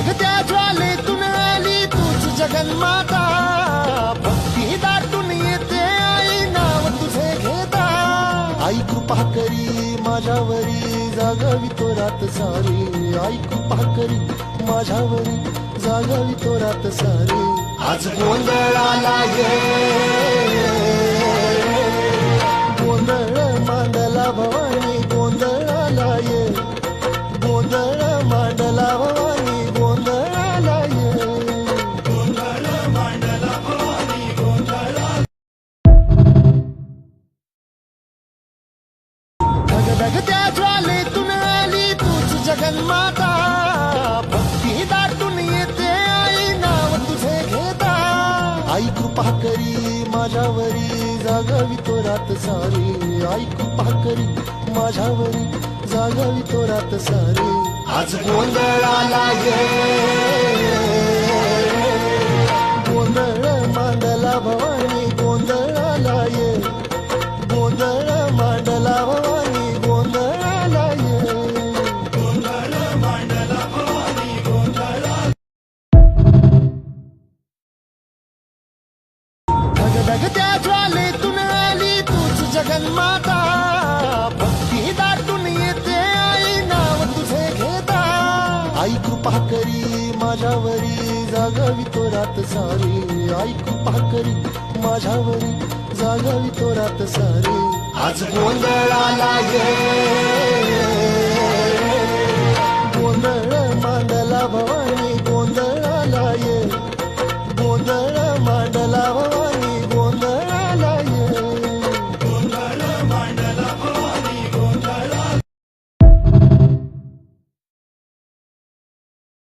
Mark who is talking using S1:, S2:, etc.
S1: धगधगत्या ज्वालेतून आली तूच जगन्माता, भक्ती दाटून येते आई नाव तुझे घेता। आई कृपा करी माझ्यावरी जागावी तो रात सारी, आई कृपा करी माझ्यावरी जागावी तो रात सारी। आज गोंधळाला ये गोंधळ मांडला भवानी, गोंधळाला ये गोंधळ मांडला भवानी, गोंधळाला ये गोंधळ मांडला भवानी, गोंधळा। धगधगत्या ज्वालेतून आली तूच जगन्माता, भक्ती दाटून येते आई नाव तुझे घेता। आई कृपा करी माझ्यावरी जागावी तो रात सारी, आई कृपा करी माझ्यावरी जागावी तो रात सारी। आज गोंधळाला ये गोंधळ मांडला भवानी, गोंधळाला ये गोंधळ मांडला भवानी, गोंधळाला ये गोंधळ मांडला भवानी, गोंधळा। धगधगत्या ज्वालेतून आली तूच जगन्माता, भक्ती दाटून येते आई नाव तुझे घेता। आई कृपा करी माझ्यावरी जागावी तो रात सारी, आई कृपा करी माझ्यावरी जागावी तो रात सारी। आज गोंधळाला ये